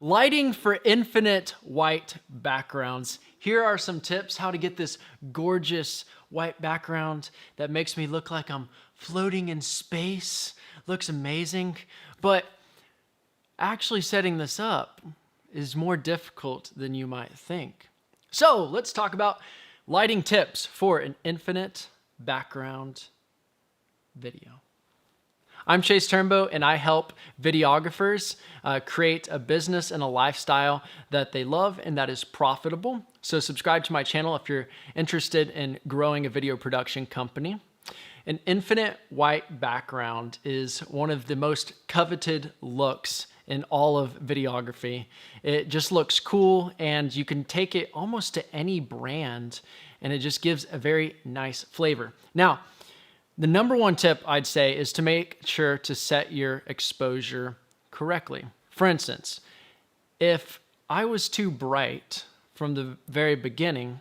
Lighting for infinite white backgrounds. Here are some tips how to get this gorgeous white background that makes me look like I'm floating in space. Looks amazing, but actually setting this up is more difficult than you might think. So let's talk about lighting tips for an infinite background video. I'm Chase Turnbow, and I help videographers create a business and a lifestyle that they love and that is profitable. So subscribe to my channel if you're interested in growing a video production company. An infinite white background is one of the most coveted looks in all of videography. It just looks cool, and you can take it almost to any brand, and it just gives a very nice flavor. Now, the number one tip I'd say is to make sure to set your exposure correctly. For instance, if I was too bright from the very beginning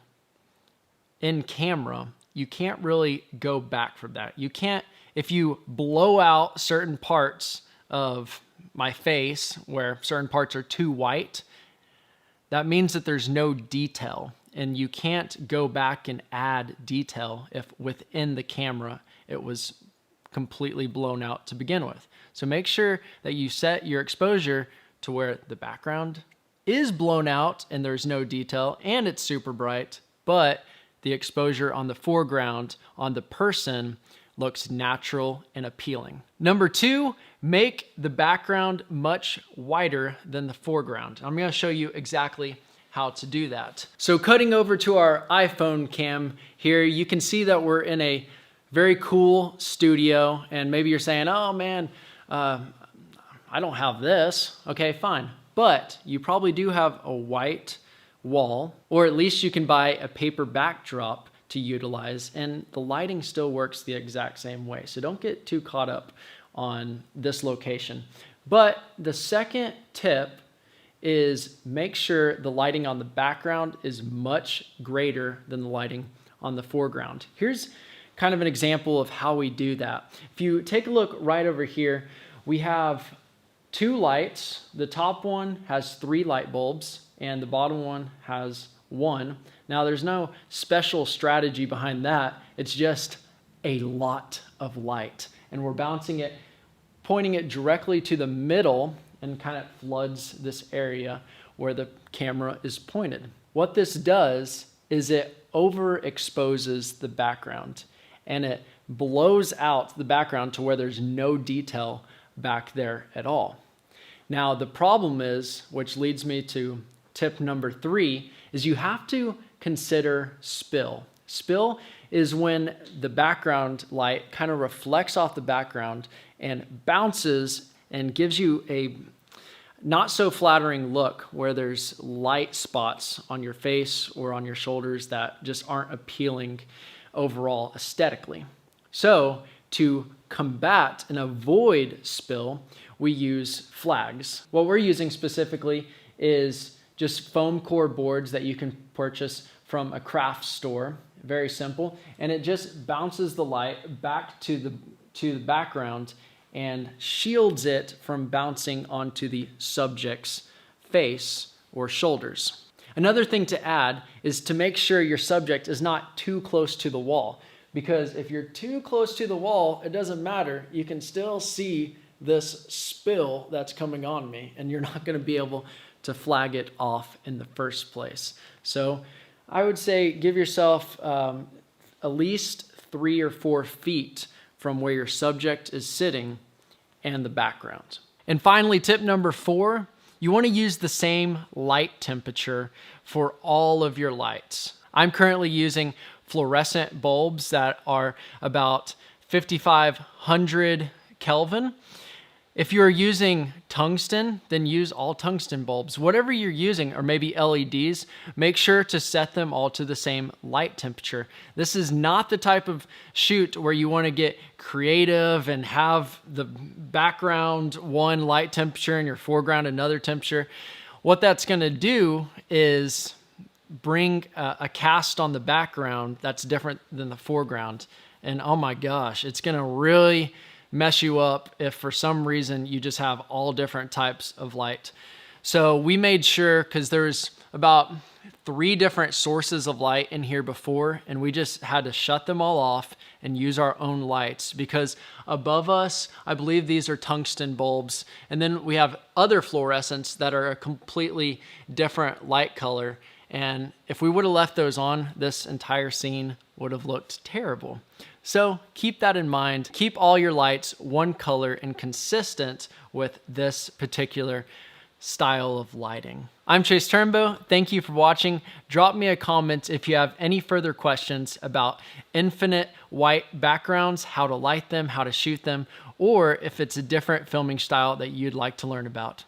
in camera, you can't really go back from that. You can't, if you blow out certain parts of my face where certain parts are too white, that means that there's no detail, and you can't go back and add detail if within the camera it was completely blown out to begin with. So make sure that you set your exposure to where the background is blown out and there's no detail and it's super bright, but the exposure on the foreground on the person looks natural and appealing. Number two, make the background much wider than the foreground. I'm gonna show you exactly how to do that. So cutting over to our iPhone cam here, you can see that we're in a very cool studio, and maybe you're saying, oh man, I don't have this. Okay, fine. But you probably do have a white wall, or at least you can buy a paper backdrop to utilize, and the lighting still works the exact same way. So don't get too caught up on this location. But the second tip is make sure the lighting on the background is much greater than the lighting on the foreground. Here's kind of an example of how we do that. If you take a look right over here, we have two lights. The top one has 3 light bulbs and the bottom one has 1. Now there's no special strategy behind that. It's just a lot of light, and we're bouncing it, pointing it directly to the middle, and kind of floods this area where the camera is pointed. What this does is it overexposes the background, and it blows out the background to where there's no detail back there at all. Now the problem is, which leads me to tip number 3, is you have to consider spill. Spill is when the background light kind of reflects off the background and bounces and gives you a not so flattering look where there's light spots on your face or on your shoulders that just aren't appealing overall aesthetically. So to combat and avoid spill, we use flags. What we're using specifically is just foam core boards that you can purchase from a craft store. Very simple, and it just bounces the light back to the background and shields it from bouncing onto the subject's face or shoulders. Another thing to add is to make sure your subject is not too close to the wall, because if you're too close to the wall, it doesn't matter. You can still see this spill that's coming on me, and you're not going to be able to flag it off in the first place. So I would say give yourself at least 3 or 4 feet from where your subject is sitting and the background. And finally, tip number 4, you want to use the same light temperature for all of your lights. I'm currently using fluorescent bulbs that are about 5,500 Kelvin. If you're using tungsten, then use all tungsten bulbs. Whatever you're using, or maybe LEDs, make sure to set them all to the same light temperature. This is not the type of shoot where you want to get creative and have the background one light temperature and your foreground another temperature. What that's going to do is bring a cast on the background that's different than the foreground. And oh my gosh, it's going to really mess you up if for some reason you just have all different types of light. So we made sure, because there's about 3 different sources of light in here before, and we just had to shut them all off and use our own lights, because above us, I believe these are tungsten bulbs, and then we have other fluorescents that are a completely different light color. And if we would have left those on, this entire scene would have looked terrible. So keep that in mind. Keep all your lights one color and consistent with this particular style of lighting. I'm Chase Turnbow. Thank you for watching. Drop me a comment if you have any further questions about infinite white backgrounds, how to light them, how to shoot them, or if it's a different filming style that you'd like to learn about.